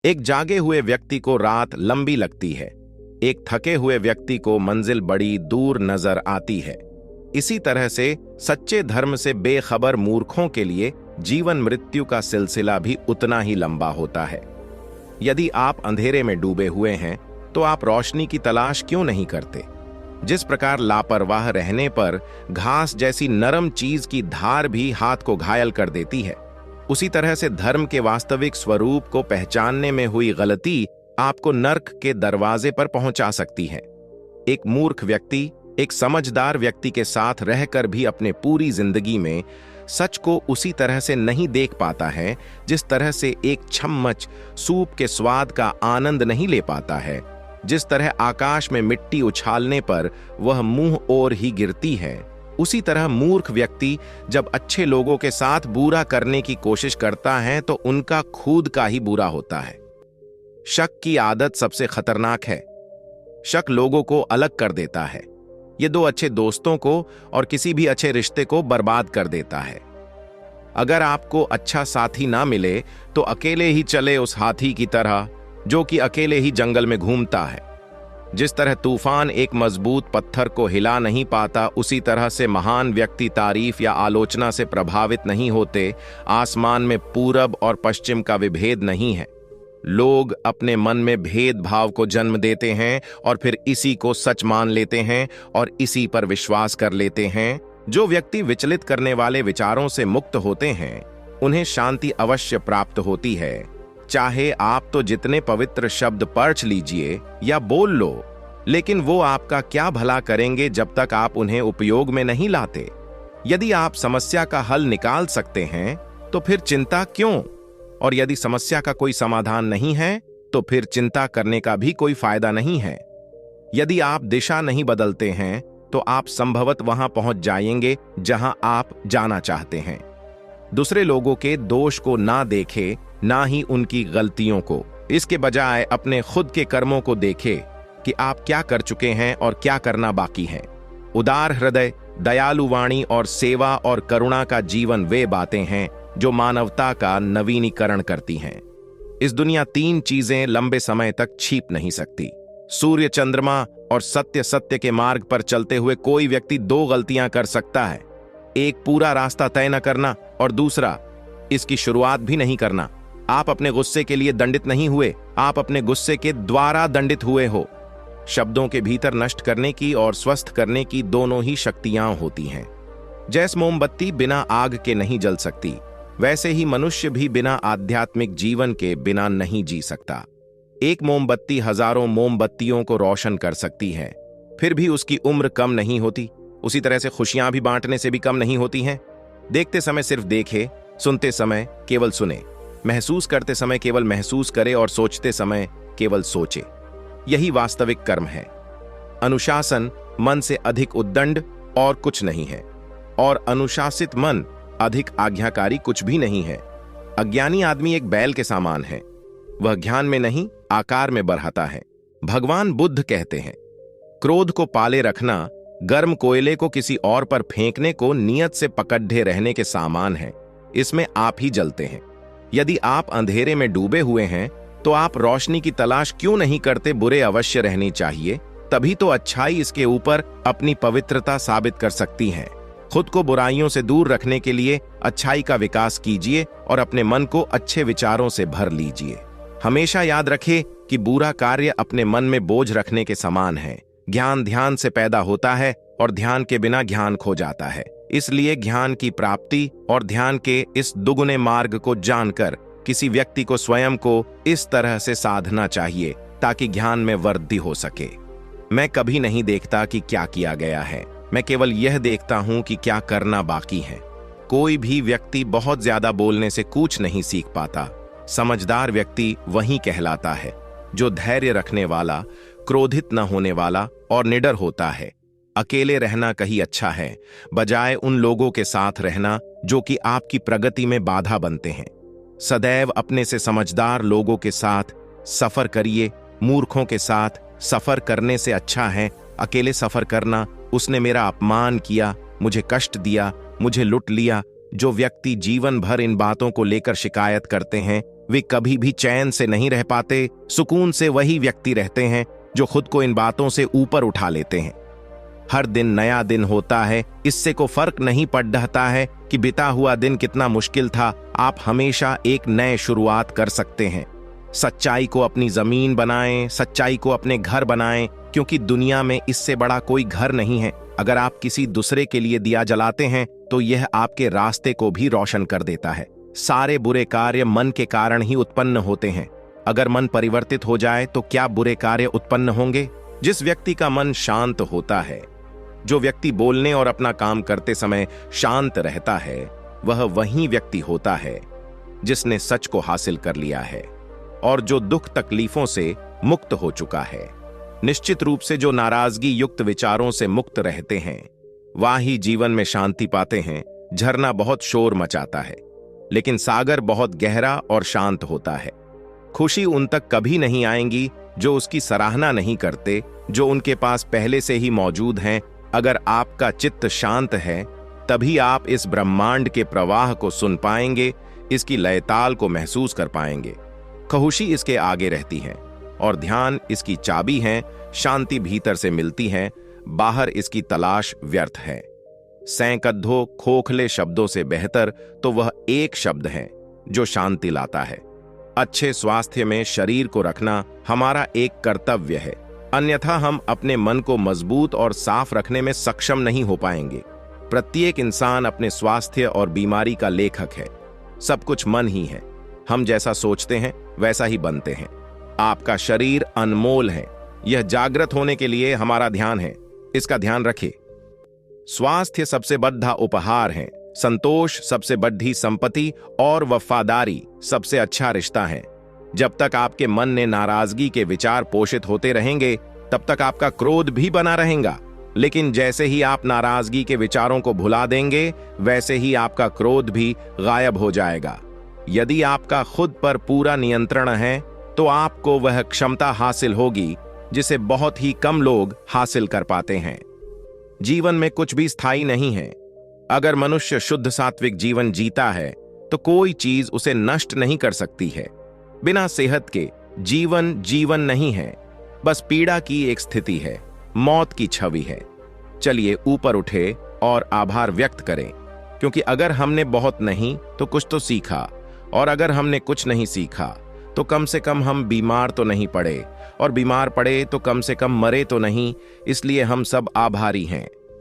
एक जागे हुए व्यक्ति को रात लंबी लगती है, एक थके हुए व्यक्ति को मंजिल बड़ी दूर नजर आती है। इसी तरह से सच्चे धर्म से बेखबर मूर्खों के लिए जीवन मृत्यु का सिलसिला भी उतना ही लंबा होता है। यदि आप अंधेरे में डूबे हुए हैं तो आप रोशनी की तलाश क्यों नहीं करते? जिस प्रकार लापरवाह रहने पर घास जैसी नरम चीज की धार भी हाथ को घायल कर देती है, उसी तरह से धर्म के वास्तविक स्वरूप को पहचानने में हुई गलती आपको नर्क के दरवाजे पर पहुंचा सकती है। एक मूर्ख व्यक्ति एक समझदार व्यक्ति के साथ रहकर भी अपने पूरी जिंदगी में सच को उसी तरह से नहीं देख पाता है जिस तरह से एक चम्मच सूप के स्वाद का आनंद नहीं ले पाता है। जिस तरह आकाश में मिट्टी उछालने पर वह मुंह ओर ही गिरती है, उसी तरह मूर्ख व्यक्ति जब अच्छे लोगों के साथ बुरा करने की कोशिश करता है तो उनका खुद का ही बुरा होता है। शक की आदत सबसे खतरनाक है। शक लोगों को अलग कर देता है। ये दो अच्छे दोस्तों को और किसी भी अच्छे रिश्ते को बर्बाद कर देता है। अगर आपको अच्छा साथी ना मिले तो अकेले ही चले उस हाथी की तरह जो कि अकेले ही जंगल में घूमता है। जिस तरह तूफान एक मजबूत पत्थर को हिला नहीं पाता, उसी तरह से महान व्यक्ति तारीफ या आलोचना से प्रभावित नहीं होते। आसमान में पूरब और पश्चिम का विभेद नहीं है। लोग अपने मन में भेदभाव को जन्म देते हैं और फिर इसी को सच मान लेते हैं और इसी पर विश्वास कर लेते हैं। जो व्यक्ति विचलित करने वाले विचारों से मुक्त होते हैं उन्हें शांति अवश्य प्राप्त होती है। चाहे आप तो जितने पवित्र शब्द पढ़ लीजिए या बोल लो, लेकिन वो आपका क्या भला करेंगे जब तक आप उन्हें उपयोग में नहीं लाते। यदि आप समस्या का हल निकाल सकते हैं तो फिर चिंता क्यों? और यदि समस्या का कोई समाधान नहीं है तो फिर चिंता करने का भी कोई फायदा नहीं है। यदि आप दिशा नहीं बदलते हैं तो आप संभवत वहां पहुंच जाएंगे जहां आप जाना चाहते हैं। दूसरे लोगों के दोष को ना देखें, ना ही उनकी गलतियों को। इसके बजाय अपने खुद के कर्मों को देखें कि आप क्या कर चुके हैं और क्या करना बाकी है। उदार हृदय, दयालु वाणी और सेवा और करुणा का जीवन वे बातें हैं जो मानवता का नवीनीकरण करती हैं। इस दुनिया तीन चीजें लंबे समय तक छिप नहीं सकती: सूर्य, चंद्रमा और सत्य। सत्य के मार्ग पर चलते हुए कोई व्यक्ति दो गलतियां कर सकता है। एक, पूरा रास्ता तय न करना, और दूसरा, इसकी शुरुआत भी नहीं करना। आप अपने गुस्से के लिए दंडित नहीं हुए, आप अपने गुस्से के द्वारा दंडित हुए हो। शब्दों के भीतर नष्ट करने की और स्वस्थ करने की दोनों ही शक्तियां होती हैं। जैसे मोमबत्ती बिना आग के नहीं जल सकती, वैसे ही मनुष्य भी बिना आध्यात्मिक जीवन के बिना नहीं जी सकता। एक मोमबत्ती हजारों मोमबत्तियों को रोशन कर सकती है, फिर भी उसकी उम्र कम नहीं होती। उसी तरह से खुशियां भी बांटने से भी कम नहीं होती हैं। देखते समय सिर्फ देखे, सुनते समय केवल सुने, महसूस करते समय केवल महसूस करे और सोचते समय केवल सोचे। यही वास्तविक कर्म है। अनुशासन मन से अधिक उद्दंड और कुछ नहीं है, और अनुशासित मन अधिक आज्ञाकारी कुछ भी नहीं है। अज्ञानी आदमी एक बैल के समान है, वह ज्ञान में नहीं आकार में बढ़ाता है। भगवान बुद्ध कहते हैं, क्रोध को पाले रखना गर्म कोयले को किसी और पर फेंकने को नियत से पकड़े रहने के समान है। इसमें आप ही जलते हैं। यदि आप अंधेरे में डूबे हुए हैं तो आप रोशनी की तलाश क्यों नहीं करते? बुरे अवश्य रहनी चाहिए, तभी तो अच्छाई इसके ऊपर अपनी पवित्रता साबित कर सकती है। खुद को बुराइयों से दूर रखने के लिए अच्छाई का विकास कीजिए और अपने मन को अच्छे विचारों से भर लीजिए। हमेशा याद रखें कि बुरा कार्य अपने मन में बोझ रखने के समान है। ज्ञान ध्यान से पैदा होता है और ध्यान के बिना ज्ञान खो जाता है। इसलिए ज्ञान की प्राप्ति और ध्यान के इस दुगुने मार्ग को जानकर किसी व्यक्ति को स्वयं को इस तरह से साधना चाहिए ताकि ज्ञान में वृद्धि हो सके। मैं कभी नहीं देखता कि क्या किया गया है, मैं केवल यह देखता हूं कि क्या करना बाकी है। कोई भी व्यक्ति बहुत ज्यादा बोलने से कुछ नहीं सीख पाता। समझदार व्यक्ति वही कहलाता है जो धैर्य रखने वाला, क्रोधित न होने वाला और निडर होता है। अकेले रहना कहीं अच्छा है, बजाय उन लोगों के साथ रहना जो कि आपकी प्रगति में बाधा बनते हैं। सदैव अपने से समझदार लोगों के साथ सफर करिए। मूर्खों के साथ सफर करने से अच्छा है अकेले सफर करना। उसने मेरा अपमान किया, मुझे कष्ट दिया, मुझे लूट लिया। जो व्यक्ति जीवन भर इन बातों को लेकर शिकायत करते हैं वे कभी भी चैन से नहीं रह पाते। सुकून से वही व्यक्ति रहते हैं जो खुद को इन बातों से ऊपर उठा लेते हैं। हर दिन नया दिन होता है, इससे को फर्क नहीं पड़ रहा है कि बीता हुआ दिन कितना मुश्किल था। आप हमेशा एक नए शुरुआत कर सकते हैं। सच्चाई को अपनी जमीन बनाएं, सच्चाई को अपने घर बनाएं, क्योंकि दुनिया में इससे बड़ा कोई घर नहीं है। अगर आप किसी दूसरे के लिए दिया जलाते हैं तो यह आपके रास्ते को भी रोशन कर देता है। सारे बुरे कार्य मन के कारण ही उत्पन्न होते हैं। अगर मन परिवर्तित हो जाए तो क्या बुरे कार्य उत्पन्न होंगे? जिस व्यक्ति का मन शांत होता है, जो व्यक्ति बोलने और अपना काम करते समय शांत रहता है, वह वही व्यक्ति होता है जिसने सच को हासिल कर लिया है और जो दुख तकलीफों से मुक्त हो चुका है। निश्चित रूप से जो नाराजगी युक्त विचारों से मुक्त रहते हैं वह ही जीवन में शांति पाते हैं। झरना बहुत शोर मचाता है, लेकिन सागर बहुत गहरा और शांत होता है। खुशी उन तक कभी नहीं आएंगी जो उसकी सराहना नहीं करते, जो उनके पास पहले से ही मौजूद हैं। अगर आपका चित्त शांत है, तभी आप इस ब्रह्मांड के प्रवाह को सुन पाएंगे, इसकी लयताल को महसूस कर पाएंगे। खुशी इसके आगे रहती है और ध्यान इसकी चाबी है। शांति भीतर से मिलती है, बाहर इसकी तलाश व्यर्थ है। सैकड़ों खोखले शब्दों से बेहतर तो वह एक शब्द है जो शांति लाता है। अच्छे स्वास्थ्य में शरीर को रखना हमारा एक कर्तव्य है, अन्यथा हम अपने मन को मजबूत और साफ रखने में सक्षम नहीं हो पाएंगे। प्रत्येक इंसान अपने स्वास्थ्य और बीमारी का लेखक है। सब कुछ मन ही है। हम जैसा सोचते हैं वैसा ही बनते हैं। आपका शरीर अनमोल है, यह जागृत होने के लिए हमारा ध्यान है, इसका ध्यान रखिए। स्वास्थ्य सबसे बड़ा उपहार है, संतोष सबसे बड़ी संपत्ति और वफादारी सबसे अच्छा रिश्ता है। जब तक आपके मन में नाराजगी के विचार पोषित होते रहेंगे, तब तक आपका क्रोध भी बना रहेगा। लेकिन जैसे ही आप नाराजगी के विचारों को भुला देंगे, वैसे ही आपका क्रोध भी गायब हो जाएगा। यदि आपका खुद पर पूरा नियंत्रण है, तो आपको वह क्षमता हासिल होगी जिसे बहुत ही कम लोग हासिल कर पाते हैं। जीवन में कुछ भी स्थायी नहीं है। अगर मनुष्य शुद्ध सात्विक जीवन जीता है, तो कोई चीज उसे नष्ट नहीं कर सकती है। बिना सेहत के जीवन जीवन नहीं है, बस पीड़ा की एक स्थिति है, मौत की छवि है। चलिए ऊपर उठे और आभार व्यक्त करें, क्योंकि अगर हमने बहुत नहीं तो कुछ तो सीखा, और अगर हमने कुछ नहीं सीखा तो कम से कम हम बीमार तो नहीं पड़े, और बीमार पड़े तो कम से कम मरे तो नहीं। इसलिए हम सब आभारी हैं।